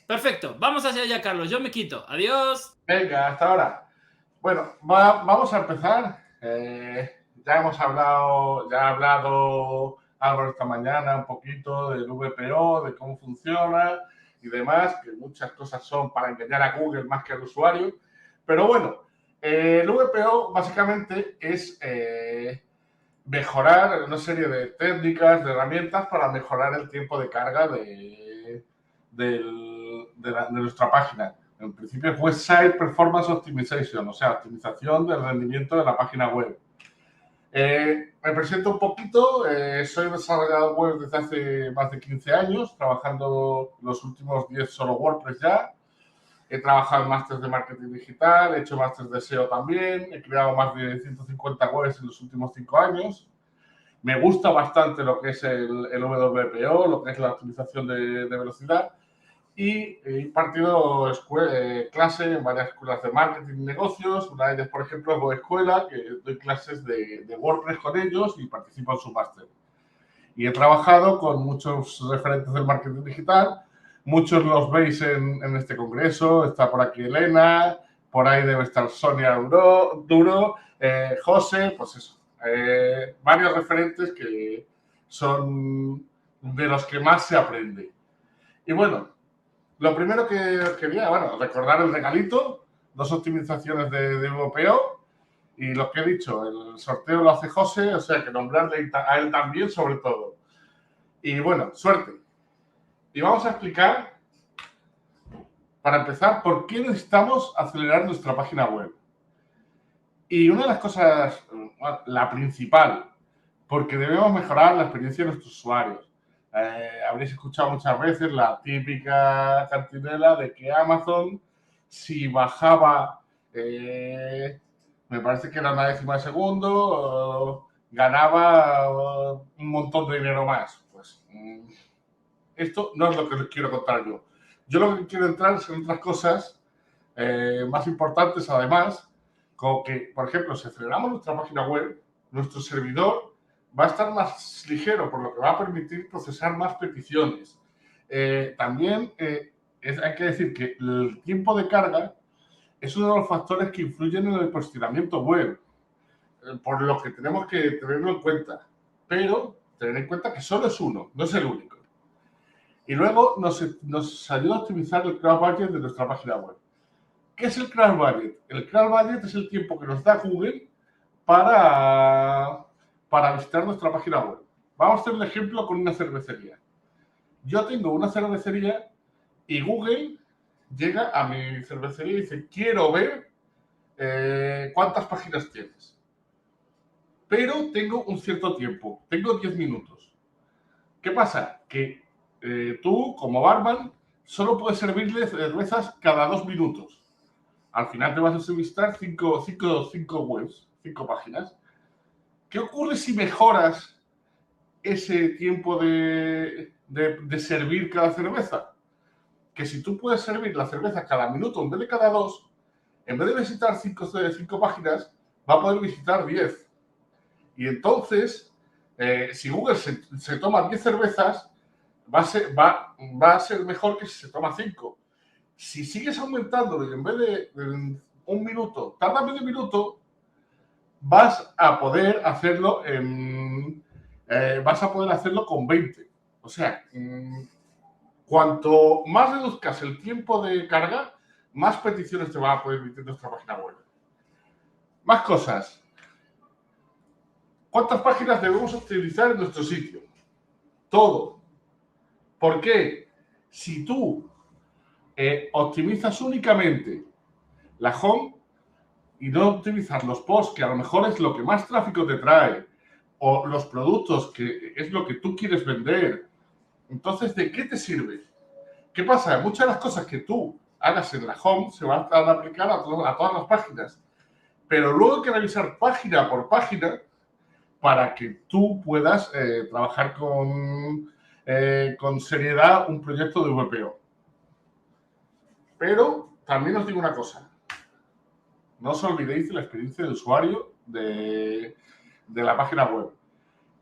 Perfecto, vamos hacia allá, Carlos. Yo me quito. Adiós. Venga, hasta ahora. Bueno, vamos a empezar. Ya ha hablado Álvaro esta mañana un poquito del VPO, de cómo funciona y demás, que muchas cosas son para engañar a Google más que al usuario. Pero bueno, el VPO básicamente es mejorar una serie de técnicas, de herramientas para mejorar el tiempo de carga de nuestra página. En principio es Website Performance Optimization, o sea, optimización del rendimiento de la página web. Me presento un poquito, soy desarrollador web desde hace más de 15 años, trabajando los últimos 10 solo WordPress ya. He trabajado en másteres de marketing digital, he hecho másteres de SEO también, he creado más de 150 webs en los últimos 5 años. Me gusta bastante lo que es el WPO, lo que es la optimización de velocidad. Y he impartido clase en varias escuelas de marketing y negocios. Una de ellas, por ejemplo, es GoEscuela, que doy clases de WordPress con ellos y participo en su máster. Y he trabajado con muchos referentes del marketing digital. Muchos los veis en este congreso. Está por aquí Elena, por ahí debe estar Sonia Duro, José, pues eso. Varios referentes que son de los que más se aprende. Y bueno, lo primero que quería, recordar el regalito, 2 optimizaciones de VPO y lo que he dicho, el sorteo lo hace José, o sea que nombrarle a él también sobre todo. Y bueno, suerte. Y vamos a explicar, para empezar, por qué necesitamos acelerar nuestra página web. Y una de las cosas, la principal, porque debemos mejorar la experiencia de nuestros usuarios. Habréis escuchado muchas veces la típica cantinela de que Amazon, si bajaba, me parece que era una décima de segundo, ganaba un montón de dinero más. Pues esto no es lo que les quiero contar yo. Yo lo que quiero entrar son otras cosas más importantes, además, como que, por ejemplo, si aceleramos nuestra página web, nuestro servidor va a estar más ligero, por lo que va a permitir procesar más peticiones. También hay que decir que el tiempo de carga es uno de los factores que influyen en el posicionamiento web, por lo que tenemos que tenerlo en cuenta. Pero tener en cuenta que solo es uno, no es el único. Y luego nos ayuda a optimizar el crowd budget de nuestra página web. ¿Qué es el crowd budget? El crowd budget es el tiempo que nos da Google para visitar nuestra página web. Vamos a hacer un ejemplo con una cervecería. Yo tengo una cervecería y Google llega a mi cervecería y dice, quiero ver cuántas páginas tienes. Pero tengo un cierto tiempo, tengo 10 minutos. ¿Qué pasa? Que tú, como barman, solo puedes servirle cervezas cada 2 minutos. Al final te vas a visitar 5 webs, 5 páginas. ¿Qué ocurre si mejoras ese tiempo de servir cada cerveza? Que si tú puedes servir la cerveza cada minuto en vez de cada 2, en vez de visitar 5 páginas, va a poder visitar 10. Y entonces, si Google se toma 10 cervezas, va a ser mejor que si se toma 5. Si sigues aumentándolo y en vez de un minuto, tarda medio minuto, vas a poder hacerlo con 20. O sea, cuanto más reduzcas el tiempo de carga, más peticiones te va a poder emitir nuestra página web. Más cosas. ¿Cuántas páginas debemos optimizar en nuestro sitio? Todo. ¿Por qué? Si tú optimizas únicamente la home y no optimizas los posts, que a lo mejor es lo que más tráfico te trae, o los productos, que es lo que tú quieres vender, entonces, ¿de qué te sirve? ¿Qué pasa? Muchas de las cosas que tú hagas en la home se van a aplicar a todas las páginas, pero luego hay que revisar página por página para que tú puedas trabajar con seriedad un proyecto de VPO. Pero también os digo una cosa, no os olvidéis de la experiencia de usuario de la página web.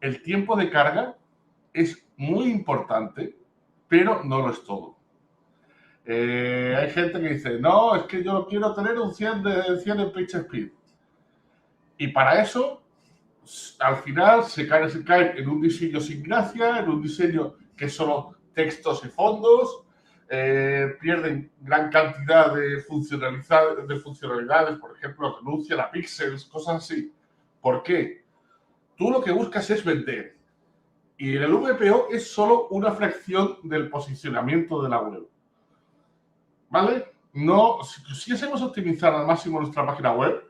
El tiempo de carga es muy importante, pero no lo es todo. Hay gente que dice, no, es que yo no quiero tener un 100 en PageSpeed. Y para eso, al final, se cae en un diseño sin gracia, en un diseño que es solo textos y fondos, pierden gran cantidad de funcionalidades, por ejemplo, renuncian a píxeles, cosas así. ¿Por qué? Tú lo que buscas es vender. Y el VPO es solo una fracción del posicionamiento de la web. ¿Vale? No, si quisiésemos optimizar al máximo nuestra página web,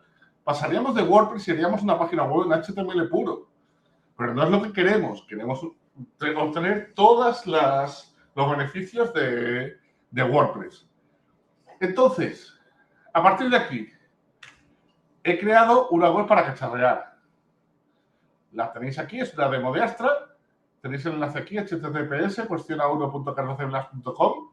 pasaríamos de WordPress y haríamos una página web en HTML puro. Pero no es lo que queremos. Queremos obtener todos los beneficios de WordPress. Entonces, a partir de aquí, he creado una web para cacharrear. La tenéis aquí, es una demo de Astra. Tenéis el enlace aquí, https://cuestiona1.carloceblas.com.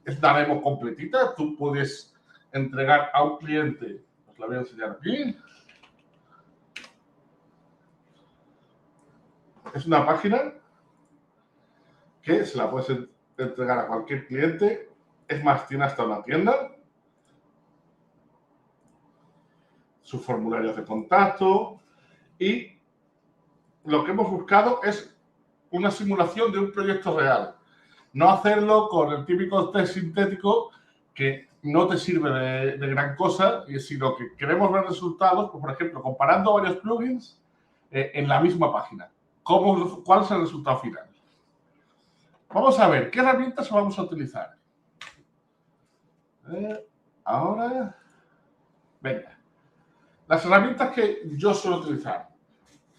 Es una demo completita. Tú puedes entregar a un cliente. Os la voy a enseñar aquí. Es una página que se la puedes entregar a cualquier cliente. Es más, tiene hasta una tienda. Sus formularios de contacto. Y lo que hemos buscado es una simulación de un proyecto real. No hacerlo con el típico test sintético que no te sirve de gran cosa, sino que queremos ver resultados, pues, por ejemplo, comparando varios plugins en la misma página. ¿Cuál es el resultado final? Vamos a ver, ¿qué herramientas vamos a utilizar? Ahora, venga. Las herramientas que yo suelo utilizar.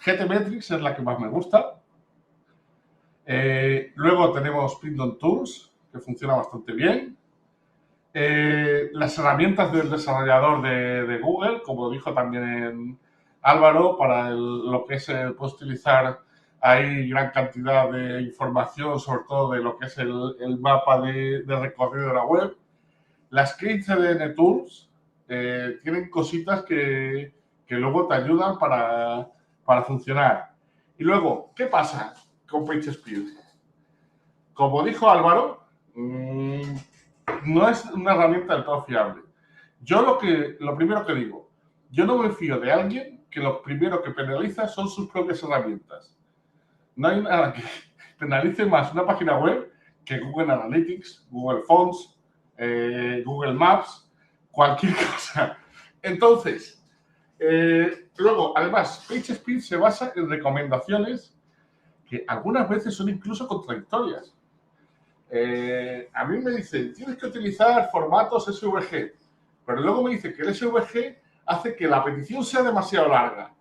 GTmetrix es la que más me gusta. Luego tenemos Pindon Tools, que funciona bastante bien. Las herramientas del desarrollador de Google, como dijo también Álvaro, para lo que es, puedes utilizar ahí gran cantidad de información, sobre todo de lo que es el mapa de recorrido de la web. Las KCDN Tools tienen cositas que luego te ayudan para funcionar. Y luego, ¿qué pasa con PageSpeed? Como dijo Álvaro, no es una herramienta del todo fiable. Yo lo primero que digo, yo no me fío de alguien que lo primero que penaliza son sus propias herramientas. No hay nada que penalice más una página web que Google Analytics, Google Fonts, Google Maps, cualquier cosa. Entonces, luego, además, PageSpeed se basa en recomendaciones que algunas veces son incluso contradictorias. A mí me dicen, tienes que utilizar formatos SVG, pero luego me dice que el SVG hace que la petición sea demasiado larga.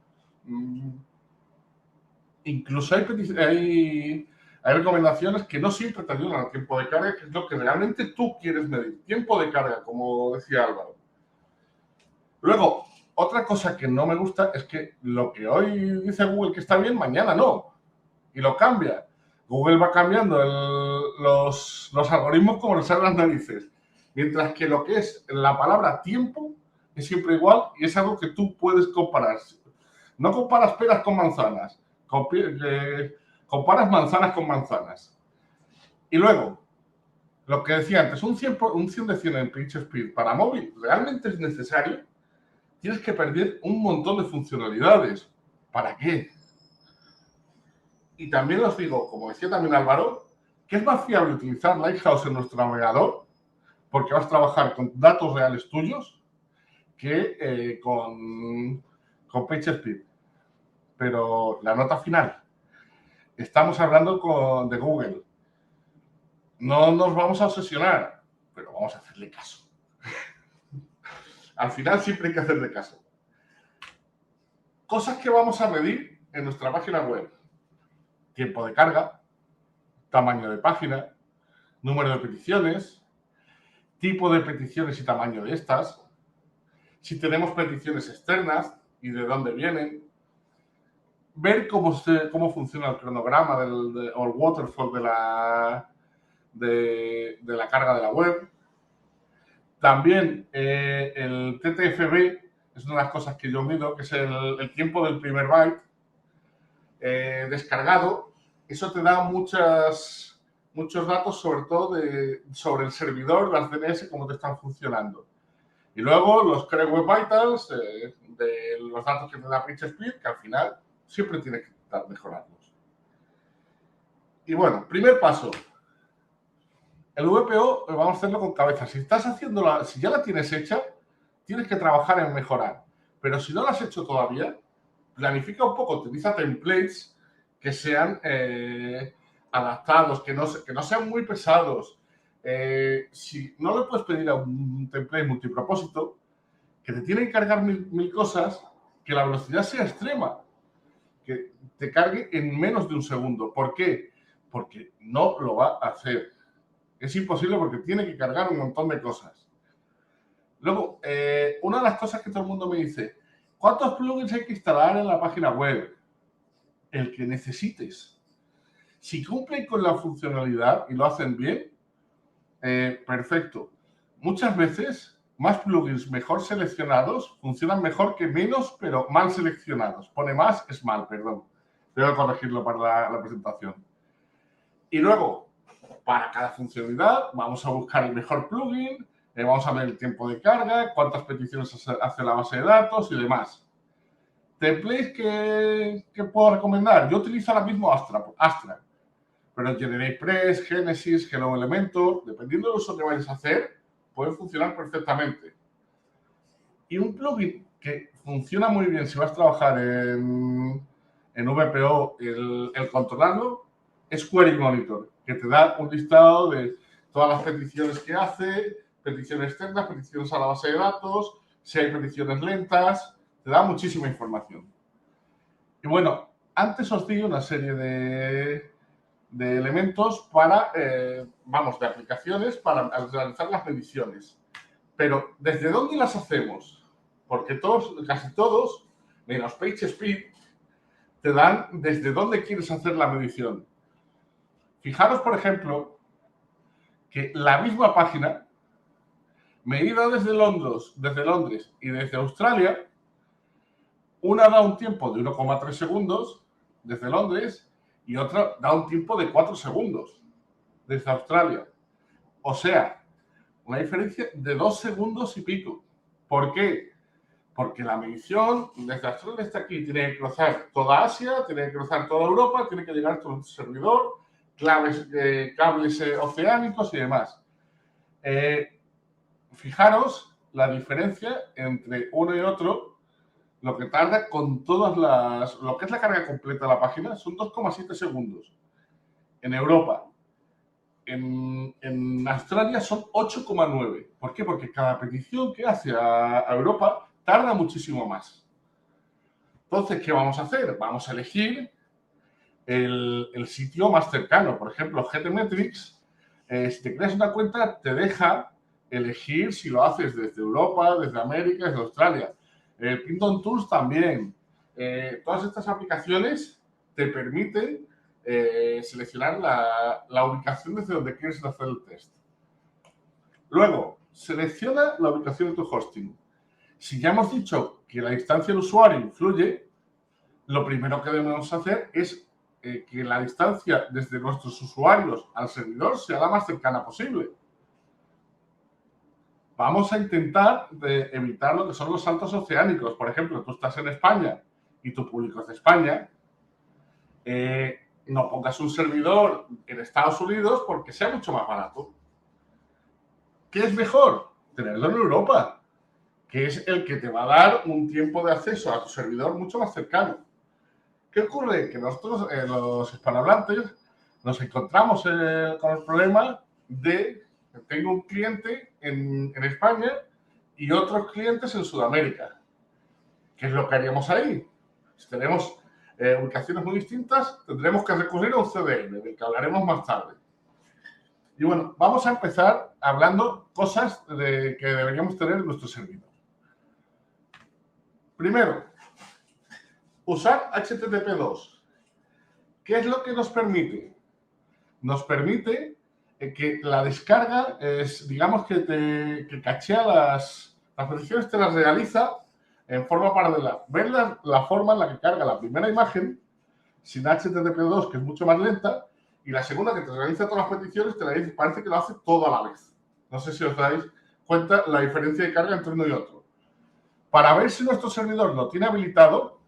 Incluso hay recomendaciones que no siempre te ayudan al tiempo de carga, que es lo que realmente tú quieres medir. Tiempo de carga, como decía Álvaro. Luego, otra cosa que no me gusta es que lo que hoy dice Google que está bien, mañana no. Y lo cambia. Google va cambiando los algoritmos como les salen las narices. Mientras que lo que es la palabra tiempo es siempre igual y es algo que tú puedes comparar. No comparas peras con manzanas. Comparas manzanas con manzanas. Y luego, lo que decía antes, un 100 de 100 en PageSpeed para móvil realmente es necesario. Tienes que perder un montón de funcionalidades. ¿Para qué? Y también os digo, como decía también Álvaro, que es más fiable utilizar Lighthouse en nuestro navegador porque vas a trabajar con datos reales tuyos que con PageSpeed. Pero la nota final, estamos hablando de Google. No nos vamos a obsesionar, pero vamos a hacerle caso. Al final siempre hay que hacerle caso. Cosas que vamos a medir en nuestra página web. Tiempo de carga, tamaño de página, número de peticiones, tipo de peticiones y tamaño de estas, si tenemos peticiones externas y de dónde vienen, ver cómo funciona el cronograma o el waterfall de la carga de la web. También el TTFB es una de las cosas que yo mido, que es el tiempo del primer byte descargado. Eso te da muchas muchos datos, sobre todo sobre el servidor, las DNS, cómo te están funcionando. Y luego los Core Web Vitals, de los datos que te da PageSpeed, que al final siempre tienes que intentar mejorarlos. Y bueno, primer paso. El VPO vamos a hacerlo con cabeza. Si ya la tienes hecha, tienes que trabajar en mejorar. Pero si no la has hecho todavía, planifica un poco, utiliza templates que sean adaptados, que no sean muy pesados. Si no le puedes pedir a un template multipropósito que te tiene que cargar mil cosas, que la velocidad sea extrema, que te cargue en menos de un segundo. ¿Por qué? Porque no lo va a hacer. Es imposible porque tiene que cargar un montón de cosas. Luego, una de las cosas que todo el mundo me dice, ¿cuántos plugins hay que instalar en la página web? El que necesites. Si cumplen con la funcionalidad y lo hacen bien, perfecto. Muchas veces, más plugins mejor seleccionados funcionan mejor que menos, pero mal seleccionados. Pone más, es mal, perdón. Tengo que corregirlo para la presentación. Y luego, para cada funcionalidad, vamos a buscar el mejor plugin, vamos a ver el tiempo de carga, cuántas peticiones hace la base de datos y demás. Templates que puedo recomendar. Yo utilizo ahora mismo Astra, pero GeneratePress, Genesis, Hello Elementor, dependiendo del uso que vayas a hacer, puede funcionar perfectamente. Y un plugin que funciona muy bien si vas a trabajar en VPO, el controlarlo, es Query Monitor, que te da un listado de todas las peticiones que hace, peticiones externas, peticiones a la base de datos, si hay peticiones lentas, te da muchísima información. Y bueno, antes os di una serie de elementos para, de aplicaciones para realizar las mediciones. Pero, ¿desde dónde las hacemos? Porque casi todos, menos PageSpeed, te dan desde dónde quieres hacer la medición. Fijaros, por ejemplo, que la misma página, medida desde Londres y desde Australia, una da un tiempo de 1,3 segundos desde Londres y otra da un tiempo de 4 segundos desde Australia. O sea, una diferencia de 2 segundos y pico. ¿Por qué? Porque la medición desde Australia hasta aquí tiene que cruzar toda Asia, tiene que cruzar toda Europa, tiene que llegar a tu servidor, cables oceánicos y demás. Fijaros la diferencia entre uno y otro, lo que tarda con lo que es la carga completa de la página, son 2,7 segundos. En Europa. En Australia son 8,9. ¿Por qué? Porque cada petición que hace a Europa tarda muchísimo más. Entonces, ¿qué vamos a hacer? Vamos a elegir el sitio más cercano. Por ejemplo, GTmetrix, si te creas una cuenta, te deja elegir si lo haces desde Europa, desde América, desde Australia. Pinton Tools también. Todas estas aplicaciones te permiten seleccionar la ubicación desde donde quieres hacer el test. Luego, selecciona la ubicación de tu hosting. Si ya hemos dicho que la distancia del usuario influye, lo primero que debemos hacer es que la distancia desde nuestros usuarios al servidor sea la más cercana posible. Vamos a intentar evitar lo que son los saltos oceánicos. Por ejemplo, tú estás en España y tu público es de España. No pongas un servidor en Estados Unidos porque sea mucho más barato. ¿Qué es mejor? Tenerlo en Europa, que es el que te va a dar un tiempo de acceso a tu servidor mucho más cercano. ¿Qué ocurre? Que nosotros, los hispanohablantes, nos encontramos con el problema de que tengo un cliente en España y otros clientes en Sudamérica. ¿Qué es lo que haríamos ahí? Si tenemos ubicaciones muy distintas, tendremos que recurrir a un CDN, del que hablaremos más tarde. Y bueno, vamos a empezar hablando cosas que deberíamos tener en nuestro servidor. Primero, usar HTTP2. ¿Qué es lo que nos permite? Nos permite que la descarga digamos que cachea las peticiones, te las realiza en forma paralela. Ver la forma en la que carga la primera imagen sin HTTP2, que es mucho más lenta, Y la segunda, que te realiza todas las peticiones, parece que lo hace todo a la vez. No sé si os dais cuenta la diferencia de carga entre uno y otro. Para ver si nuestro servidor lo tiene habilitado,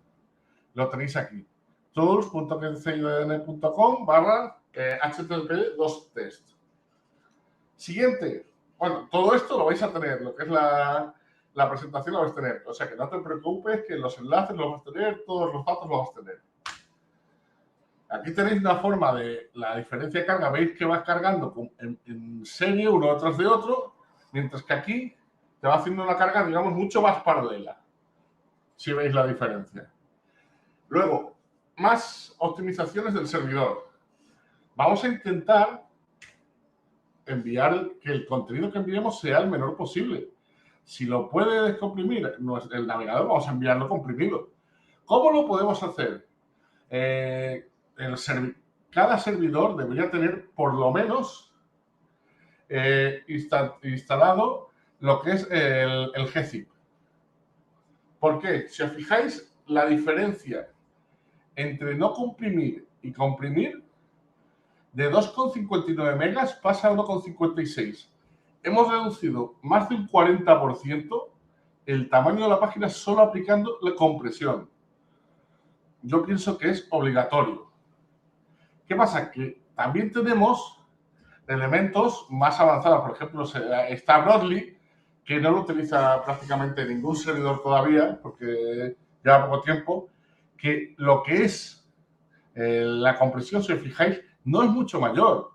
lo tenéis aquí. tools.http://http://2test. Siguiente. Bueno, todo esto lo vais a tener, lo que es la presentación la vais a tener. O sea que no te preocupes, que los enlaces los vas a tener, todos los datos los vas a tener. Aquí tenéis una forma de la diferencia de carga. Veis que vas cargando en serie uno tras de otro, mientras que aquí te va haciendo una carga, digamos, mucho más paralela. Si veis la diferencia. Luego, más optimizaciones del servidor. Vamos a intentar enviar que el contenido que enviemos sea el menor posible. Si lo puede descomprimir el navegador, vamos a enviarlo comprimido. ¿Cómo lo podemos hacer? Cada servidor debería tener por lo menos instalado lo que es el gzip. ¿Por qué? Si os fijáis, la diferencia entre no comprimir y comprimir de 2,59 megas pasa a 1,56. Hemos reducido más de un 40% el tamaño de la página solo aplicando la compresión. Yo pienso que es obligatorio. ¿Qué pasa? Que también tenemos elementos más avanzados. Por ejemplo, está Broadly, que no lo utiliza prácticamente ningún servidor todavía, porque lleva poco tiempo, que lo que es la compresión, si os fijáis, no es mucho mayor.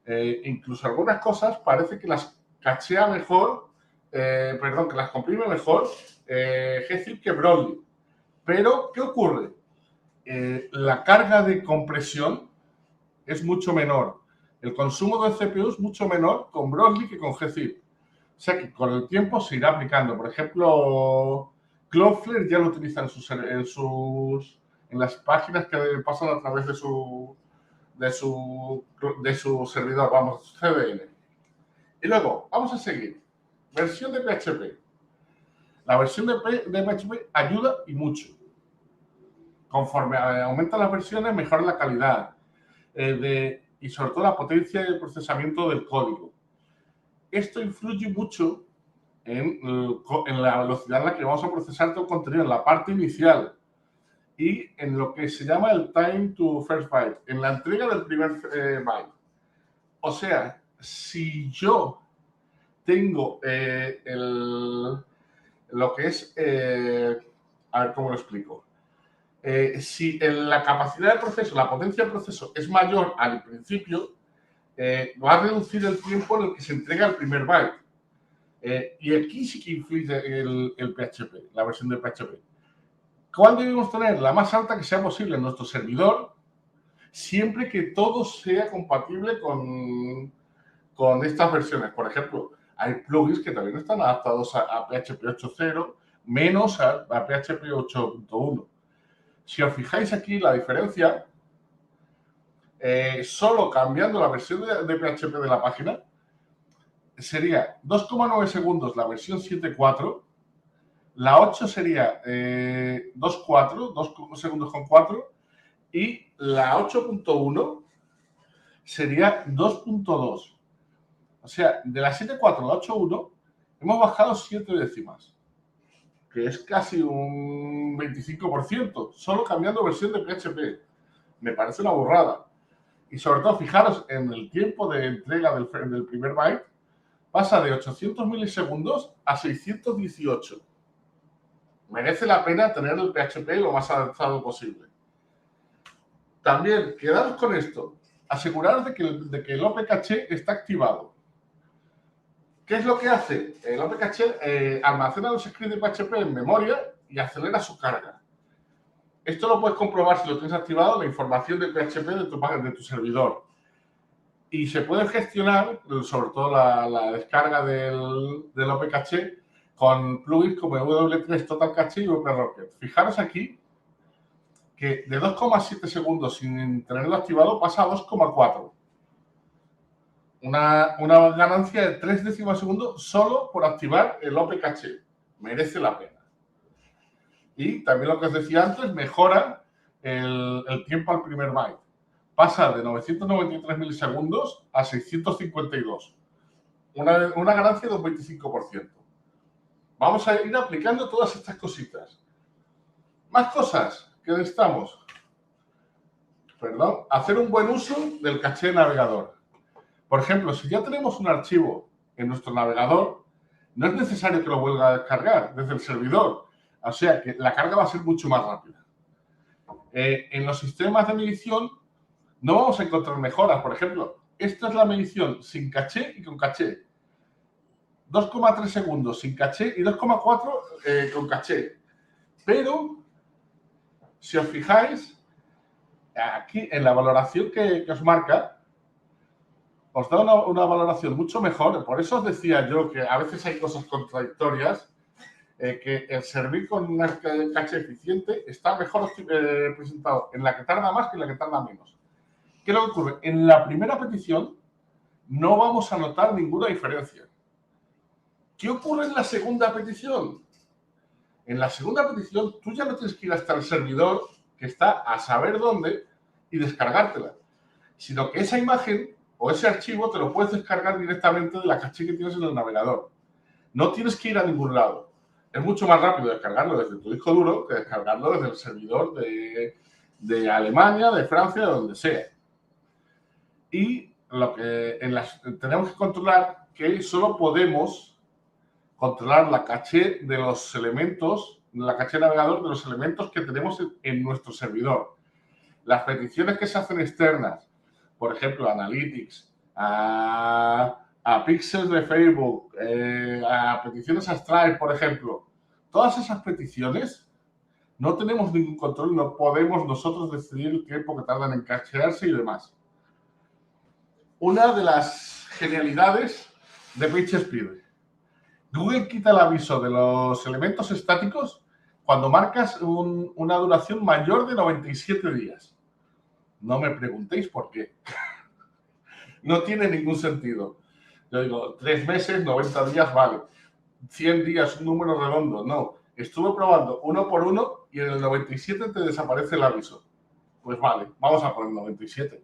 Incluso algunas cosas parece que las cachea mejor, que las comprime mejor gzip que Broadly. Pero, ¿qué ocurre? La carga de compresión es mucho menor. El consumo de CPU es mucho menor con Broadly que con gzip. O sea que con el tiempo se irá aplicando. Por ejemplo, Cloudflare ya lo utiliza en las páginas que pasan a través de su servidor, vamos, CDN. Y luego, vamos a seguir. Versión de PHP. La versión de PHP ayuda y mucho. Conforme aumentan las versiones, mejora la calidad y sobre todo la potencia de procesamiento del código. Esto influye mucho en la velocidad en la que vamos a procesar todo el contenido, en la parte inicial y en lo que se llama el time to first byte, en la entrega del primer byte. O sea, si yo tengo lo que es, a ver cómo lo explico. Si la capacidad de proceso, la potencia del proceso es mayor al principio, va a reducir el tiempo en el que se entrega el primer byte. Y aquí sí que influye el PHP, la versión de PHP. ¿Cuál debemos tener? La más alta que sea posible en nuestro servidor, siempre que todo sea compatible con estas versiones. Por ejemplo, hay plugins que también están adaptados a PHP 8.0, menos a PHP 8.1. Si os fijáis aquí la diferencia, solo cambiando la versión de PHP de la página, sería 2,9 segundos la versión 7.4, la 8 sería 2.4, 2 segundos con 4, y la 8.1 sería 2.2. O sea, de la 7.4 a la 8.1 hemos bajado 7 décimas, que es casi un 25%, solo cambiando versión de PHP. Me parece una burrada. Y sobre todo, fijaros en el tiempo de entrega del primer byte, pasa de 800 milisegundos a 618. Merece la pena tener el PHP lo más avanzado posible. También, quedaros con esto. Aseguraros de que el OP-Caché está activado. ¿Qué es lo que hace? El OP-Caché almacena los scripts de PHP en memoria y acelera su carga. Esto lo puedes comprobar si lo tienes activado, la información de PHP de tu servidor. Y se puede gestionar, sobre todo la descarga del OP-Caché, con plugins como W3 Total Cache y WP-Rocket. Fijaros aquí que de 2,7 segundos sin tenerlo activado pasa a 2,4. Una ganancia de 3 décimas de segundo solo por activar el OP-Caché. Merece la pena. Y también lo que os decía antes, mejora el tiempo al primer byte. pasa de 993 milisegundos a 652. Una ganancia de un 25%. Vamos a ir aplicando todas estas cositas. Más cosas que necesitamos. Hacer un buen uso del caché de navegador. Por ejemplo, si ya tenemos un archivo en nuestro navegador, no es necesario que lo vuelva a descargar desde el servidor. O sea que la carga va a ser mucho más rápida. En los sistemas de medición no vamos a encontrar mejoras. Por ejemplo, esta es la medición sin caché y con caché. 2,3 segundos sin caché y 2,4 con caché. Pero, si os fijáis, aquí en la valoración que os marca, os da una valoración mucho mejor. Por eso os decía yo que a veces hay cosas contradictorias, que el servir con una caché eficiente está mejor presentado en la que tarda más que en la que tarda menos. ¿Qué es lo que ocurre? En la primera petición no vamos a notar ninguna diferencia. ¿Qué ocurre en la segunda petición? En la segunda petición tú ya no tienes que ir hasta el servidor que está a saber dónde y descargártela, sino que esa imagen o ese archivo te lo puedes descargar directamente de la caché que tienes en el navegador. No tienes que ir a ningún lado. Es mucho más rápido descargarlo desde tu disco duro que descargarlo desde el servidor de Alemania, de Francia, de donde sea. Y lo que tenemos que controlar que solo podemos controlar la caché de los elementos, la caché navegador de los elementos que tenemos en nuestro servidor. Las peticiones que se hacen externas, por ejemplo, Analytics, a pixels de Facebook, a peticiones a Stripe, por ejemplo, todas esas peticiones no tenemos ningún control, no podemos nosotros decidir el tiempo que tardan en cachearse y demás. Una de las genialidades de PageSpeed. Google quita el aviso de los elementos estáticos cuando marcas una duración mayor de 97 días. No me preguntéis por qué. No tiene ningún sentido. Yo digo, 3 meses, 90 días, vale. 100 días, un número redondo. No. Estuve probando uno por uno y en el 97 te desaparece el aviso. Pues vale, vamos a poner 97.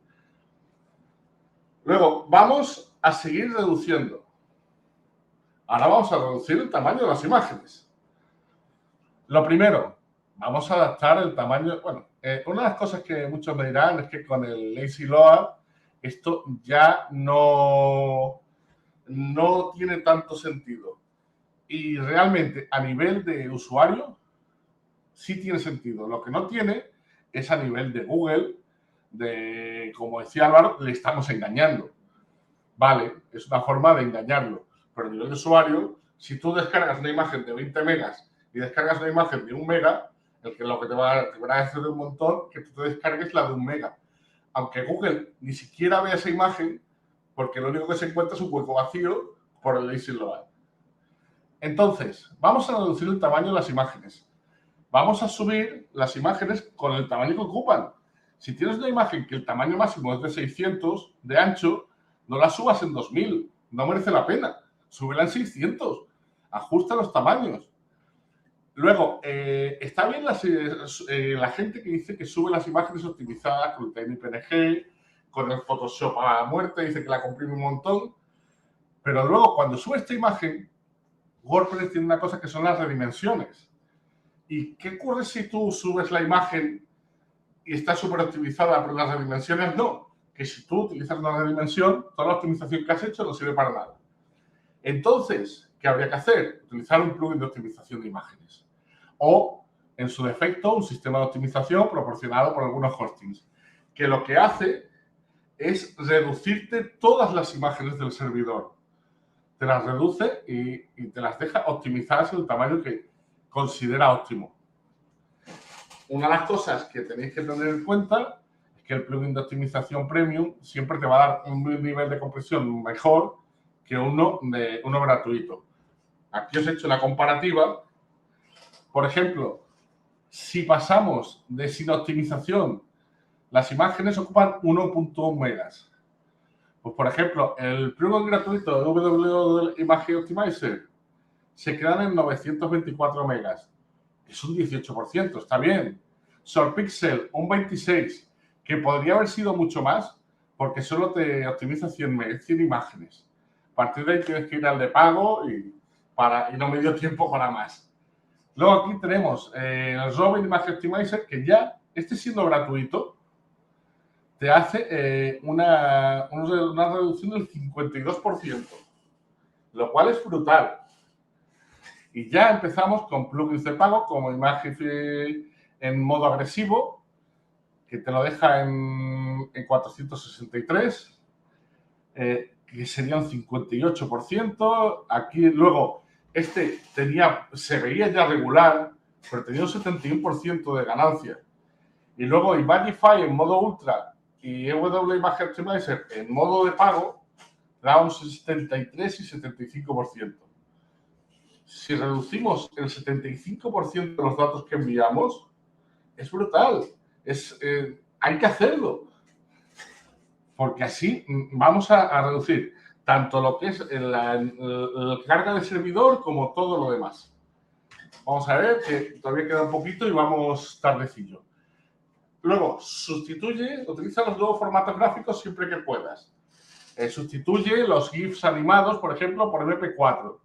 Luego, vamos a seguir reduciendo. Ahora vamos a reducir el tamaño de las imágenes. Lo primero, vamos a adaptar el tamaño. Bueno, una de las cosas que muchos me dirán es que con el Lazy Load esto ya no tiene tanto sentido. Y realmente a nivel de usuario sí tiene sentido. Lo que no tiene es a nivel de Google, como decía Álvaro, le estamos engañando. Vale, es una forma de engañarlo. Pero a nivel de usuario, si tú descargas una imagen de 20 megas y descargas una imagen de 1 mega, lo que te va a hacer un montón que tú te descargues la de 1 mega. Aunque Google ni siquiera vea esa imagen, porque lo único que se encuentra es un hueco vacío por el Lazy Load. Entonces, vamos a reducir el tamaño de las imágenes. Vamos a subir las imágenes con el tamaño que ocupan. Si tienes una imagen que el tamaño máximo es de 600 de ancho, no la subas en 2000. No merece la pena. Súbela en 600. Ajusta los tamaños. Luego, está bien la gente que dice que sube las imágenes optimizadas con el TinyPNG, con el Photoshop a muerte, dice que la comprime un montón. Pero luego, cuando sube esta imagen, WordPress tiene una cosa que son las redimensiones. ¿Y qué ocurre si tú subes la imagen y está súper optimizada, pero las redimensiones no? Que si tú utilizas una redimensión, toda la optimización que has hecho no sirve para nada. Entonces, ¿qué habría que hacer? Utilizar un plugin de optimización de imágenes. O, en su defecto, un sistema de optimización proporcionado por algunos hostings, que lo que hace es reducirte todas las imágenes del servidor. Te las reduce y te las deja optimizadas en el tamaño que considera óptimo. Una de las cosas que tenéis que tener en cuenta es que el plugin de optimización premium siempre te va a dar un nivel de compresión mejor que uno gratuito. Aquí os he hecho una comparativa. Por ejemplo, si pasamos de sin optimización, las imágenes ocupan 1.1 megas. Pues, por ejemplo, el plugin gratuito de WWW Image Optimizer se quedan en 924 megas. Es un 18%, está bien. SourcePixel, un 26%, que podría haber sido mucho más, porque solo te optimiza 100 imágenes. A partir de ahí tienes que ir al de pago y no me dio tiempo para más. Luego aquí tenemos el Robin Image Optimizer, que ya, siendo gratuito, te hace una reducción del 52%, lo cual es brutal. Y ya empezamos con plugins de pago como Imagify en modo agresivo, que te lo deja en 463, que sería un 58%. Aquí luego, se veía ya regular, pero tenía un 71% de ganancia. Y luego Imagify en modo ultra y EW Image Optimizer en modo de pago da un 73 y 75%. Si reducimos el 75% de los datos que enviamos, es brutal. Hay que hacerlo. Porque así vamos a reducir tanto lo que es la carga de servidor como todo lo demás. Vamos a ver que todavía queda un poquito y vamos tardecillo. Luego, utiliza los nuevos formatos gráficos siempre que puedas. Sustituye los GIFs animados, por ejemplo, por MP4.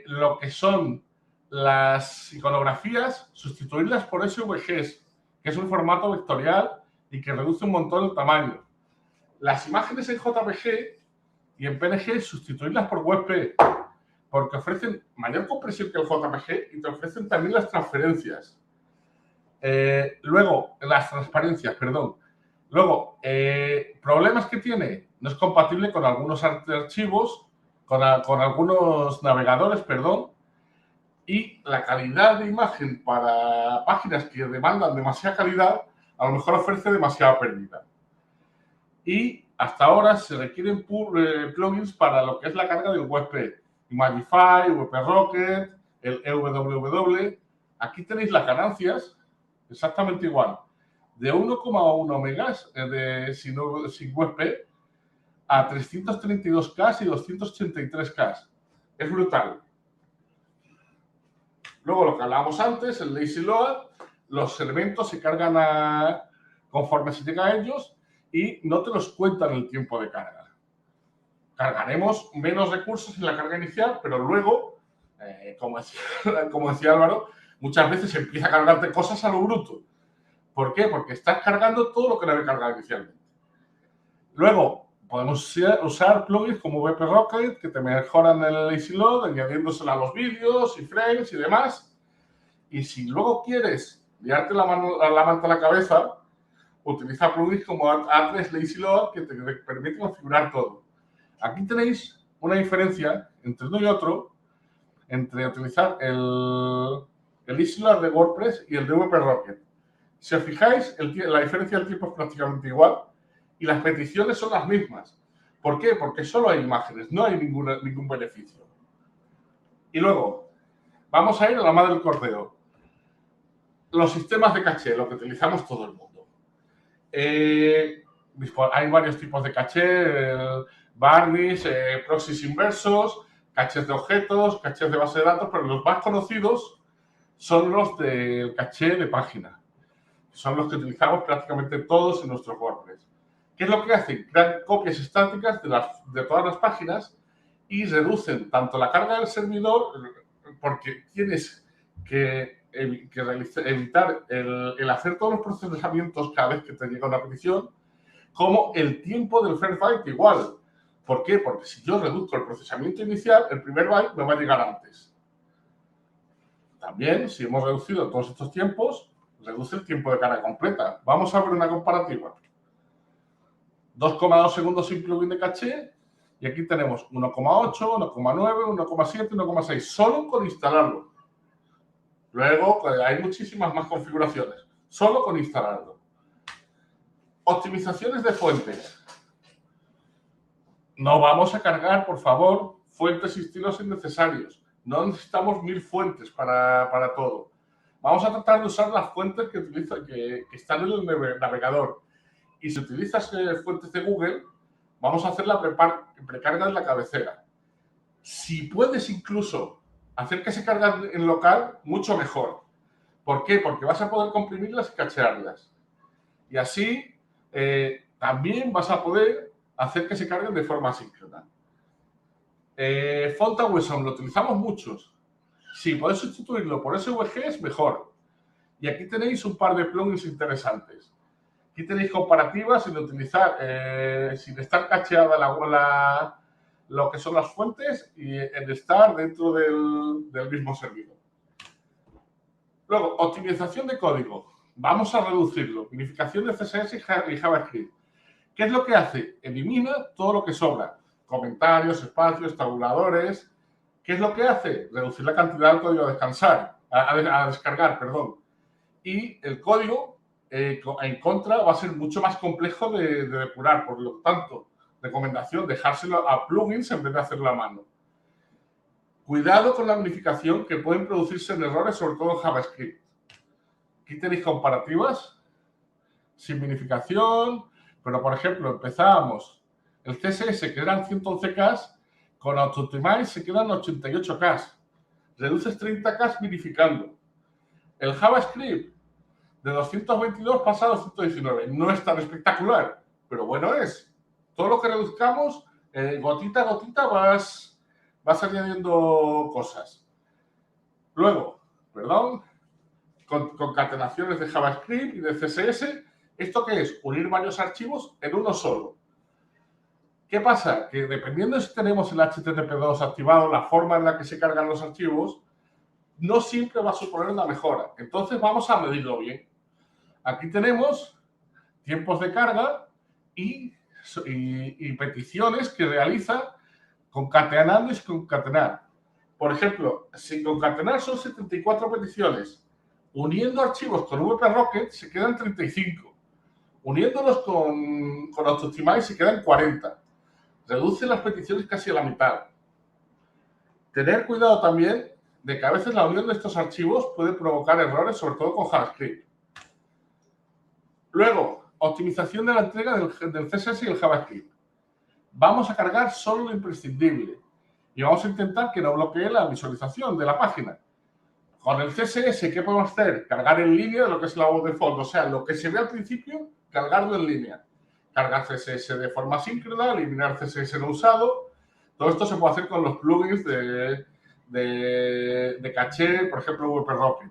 Lo que son las iconografías, sustituirlas por SVGs, que es un formato vectorial y que reduce un montón el tamaño. Las imágenes en JPG y en PNG, sustituirlas por WebP, porque ofrecen mayor compresión que el JPG y te ofrecen también las transferencias. Luego, las transparencias, perdón. Luego, problemas que tiene, no es compatible con algunos archivos, con algunos navegadores, perdón, y la calidad de imagen para páginas que demandan demasiada calidad, a lo mejor ofrece demasiada pérdida. Y hasta ahora se requieren plugins para lo que es la carga del WebP, Imagify, WP Rocket, el EWW. Aquí tenéis las ganancias, exactamente igual, de 1,1 megas sin WebP a 332K y 283K. Es brutal. Luego, lo que hablábamos antes, el Lazy Load, los elementos se cargan conforme se llega a ellos y no te los cuentan el tiempo de carga. Cargaremos menos recursos en la carga inicial, pero luego, como decía Álvaro, muchas veces empieza a cargarte cosas a lo bruto. ¿Por qué? Porque estás cargando todo lo que debe cargar inicialmente. Luego, podemos usar plugins como WP Rocket, que te mejoran el Lazy Load, añadiéndosela a los vídeos y frames y demás. Y si luego quieres liarte la manta a la cabeza, utiliza plugins como A3 Lazy Load, que te permite configurar todo. Aquí tenéis una diferencia entre uno y otro, entre utilizar el Lazy Load de WordPress y el de WP Rocket. Si os fijáis, la diferencia del tiempo es prácticamente igual y las peticiones son las mismas. ¿Por qué? Porque solo hay imágenes, no hay ningún beneficio. Y luego, vamos a ir a la madre del cordero. Los sistemas de caché, lo que utilizamos todo el mundo. Hay varios tipos de caché, Varnish, proxies inversos, cachés de objetos, cachés de base de datos, pero los más conocidos son los del caché de página. Son los que utilizamos prácticamente todos en nuestro WordPress. ¿Qué es lo que hacen? Crean copias estáticas de todas las páginas y reducen tanto la carga del servidor, porque tienes que evitar el hacer todos los procesamientos cada vez que te llega una petición, como el tiempo del first byte igual. ¿Por qué? Porque si yo reduzco el procesamiento inicial, el primer byte me va a llegar antes. También, si hemos reducido todos estos tiempos, reduce el tiempo de carga completa. Vamos a ver una comparativa. 2,2 segundos sin plugin de caché y aquí tenemos 1,8, 1,9, 1,7, 1,6, solo con instalarlo. Luego hay muchísimas más configuraciones, solo con instalarlo. Optimizaciones de fuentes. No vamos a cargar, por favor, fuentes y estilos innecesarios. No necesitamos 1000 fuentes para todo. Vamos a tratar de usar las fuentes que están en el navegador. Y si utilizas fuentes de Google, vamos a hacer la precarga en la cabecera. Si puedes incluso hacer que se carguen en local, mucho mejor. ¿Por qué? Porque vas a poder comprimirlas y cachearlas. Y así también vas a poder hacer que se carguen de forma síncrona. Font Awesome, lo utilizamos muchos. Si podéis sustituirlo por SVG es mejor. Y aquí tenéis un par de plugins interesantes. Aquí tenéis comparativas sin utilizar, sin estar cacheada lo que son las fuentes y en estar dentro del mismo servidor. Luego, optimización de código. Vamos a reducirlo. Unificación de CSS y JavaScript. ¿Qué es lo que hace? Elimina todo lo que sobra. Comentarios, espacios, tabuladores. ¿Qué es lo que hace? Reducir la cantidad del código a descargar, perdón. Y el código en contra va a ser mucho más complejo de depurar. Por lo tanto, recomendación, dejárselo a plugins en vez de hacerlo a mano. Cuidado con la unificación, que pueden producirse en errores, sobre todo en JavaScript. Aquí tenéis comparativas sin unificación, pero por ejemplo, empezábamos el CSS, que eran 111K, con Auto-Optimize se quedan 88K. Reduces 30K minificando. El JavaScript de 222 pasa a 219. No es tan espectacular, pero bueno es. Todo lo que reduzcamos, gotita a gotita, vas añadiendo cosas. Luego, concatenaciones de JavaScript y de CSS. ¿Esto qué es? Unir varios archivos en uno solo. ¿Qué pasa? Que dependiendo de si tenemos el HTTP2 activado, la forma en la que se cargan los archivos, no siempre va a suponer una mejora. Entonces vamos a medirlo bien. Aquí tenemos tiempos de carga y peticiones que realiza concatenando y sin concatenar. Por ejemplo, sin concatenar son 74 peticiones. Uniendo archivos con WP-Rocket se quedan 35. Uniéndolos con Auto-Optimize se quedan 40. Reduce las peticiones casi a la mitad. Tener cuidado también de que a veces la unión de estos archivos puede provocar errores, sobre todo con JavaScript. Luego, optimización de la entrega del CSS y el JavaScript. Vamos a cargar solo lo imprescindible y vamos a intentar que no bloquee la visualización de la página. Con el CSS, ¿qué podemos hacer? Cargar en línea lo que es la voz de fondo, o sea, lo que se ve al principio, cargarlo en línea. Cargar CSS de forma síncrona, eliminar CSS no usado. Todo esto se puede hacer con los plugins de caché, por ejemplo, WP-Rocket.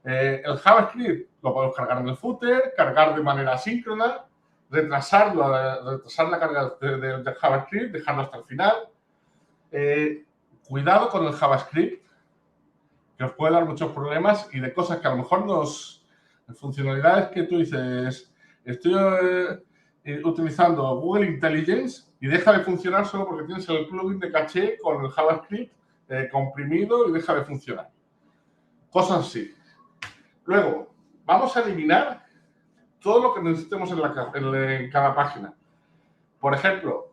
El JavaScript lo podemos cargar en el footer, cargar de manera síncrona, retrasar la carga del JavaScript, dejarlo hasta el final. Cuidado con el JavaScript, que os puede dar muchos problemas y de cosas que a lo mejor funcionalidades que tú dices, estoy utilizando Google Intelligence y deja de funcionar solo porque tienes el plugin de caché con el JavaScript comprimido y deja de funcionar. Cosas así. Luego, vamos a eliminar todo lo que necesitemos en cada página. Por ejemplo,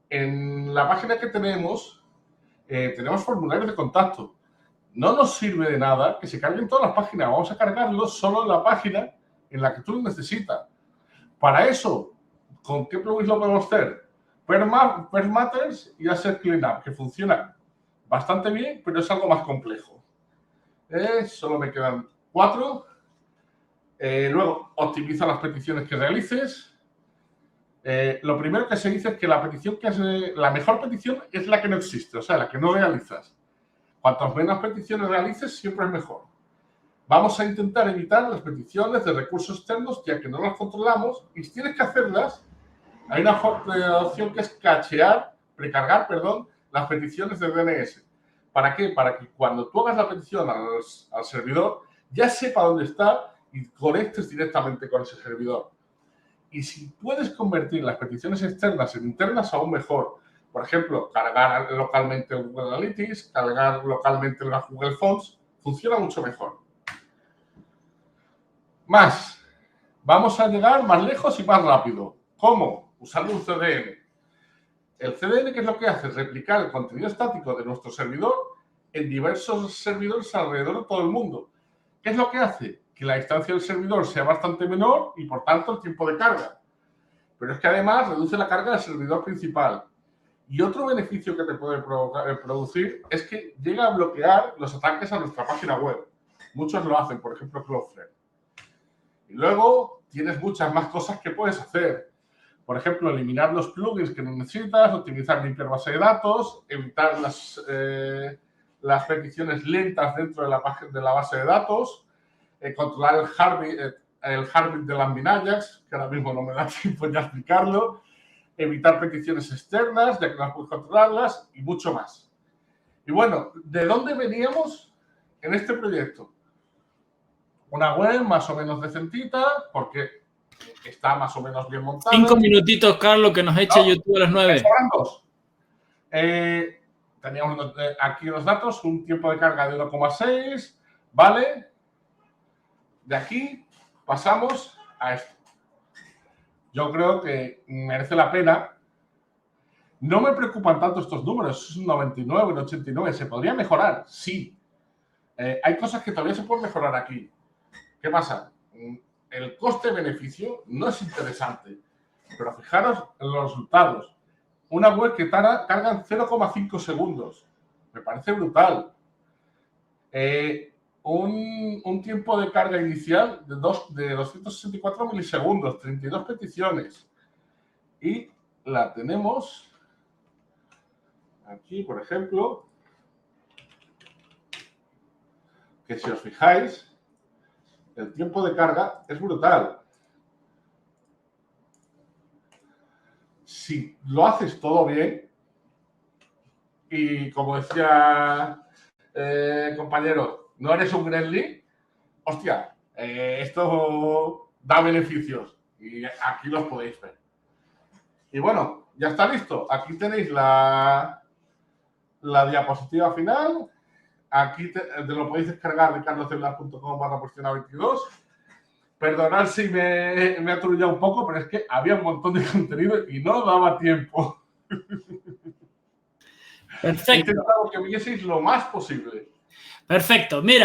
en la página que tenemos formularios de contacto. No nos sirve de nada que se carguen todas las páginas. Vamos a cargarlos solo en la página en la que tú lo necesitas. Para eso, ¿con qué plugins lo podemos hacer? Permatters y Asset Cleanup, que funcionan bastante bien, pero es algo más complejo. Solo me quedan 4. Luego, optimiza las peticiones que realices. Lo primero que se dice es que la mejor petición es la que no existe, o sea, la que no realizas. Cuantas menos peticiones realices, siempre es mejor. Vamos a intentar evitar las peticiones de recursos externos, ya que no las controlamos, y si tienes que hacerlas, hay una opción que es precargar las peticiones de DNS. ¿Para qué? Para que cuando tú hagas la petición al servidor, ya sepa dónde está y conectes directamente con ese servidor. Y si puedes convertir las peticiones externas en internas, aún mejor. Por ejemplo, cargar localmente el Google Analytics, cargar localmente las Google Fonts, funciona mucho mejor. Más, vamos a llegar más lejos y más rápido. ¿Cómo? Usando un CDN. El CDN, ¿qué es lo que hace? Replicar el contenido estático de nuestro servidor en diversos servidores alrededor de todo el mundo. ¿Qué es lo que hace? Que la distancia del servidor sea bastante menor y, por tanto, el tiempo de carga. Pero es que además reduce la carga del servidor principal. Y otro beneficio que te puede producir es que llega a bloquear los ataques a nuestra página web. Muchos lo hacen, por ejemplo, Cloudflare. Y luego, tienes muchas más cosas que puedes hacer. Por ejemplo, eliminar los plugins que no necesitas, optimizar, limpiar base de datos, evitar las peticiones lentas dentro de la página de la base de datos, controlar el Heartbeat de Lambda Ajax, que ahora mismo no me da tiempo ya explicarlo, evitar peticiones externas, ya que no puedes controlarlas, y mucho más. Y bueno, ¿de dónde veníamos en este proyecto? Una web más o menos decentita, porque está más o menos bien montada. 5 minutitos, Carlos, que nos eche YouTube a las 9. Teníamos aquí los datos, un tiempo de carga de 1,6, ¿vale? De aquí pasamos a esto. Yo creo que merece la pena. No me preocupan tanto estos números, es un 99, un 89. ¿Se podría mejorar? Sí. Hay cosas que todavía se pueden mejorar aquí. ¿Qué pasa? El coste-beneficio no es interesante, pero fijaros en los resultados. Una web que carga en 0,5 segundos. Me parece brutal. Un tiempo de carga inicial de 264 milisegundos, 32 peticiones. Y la tenemos aquí, por ejemplo, que si os fijáis, el tiempo de carga es brutal. Si lo haces todo bien, y como decía compañero, no eres un gremlin, hostia, esto da beneficios y aquí los podéis ver. Y bueno, ya está listo. Aquí tenéis la diapositiva final. Aquí lo podéis descargar de carloscelular.com/22. Perdonad si me he aturullado un poco, pero es que había un montón de contenido y no daba tiempo. Perfecto. He intentado que vieseis lo más posible. Perfecto. Mira,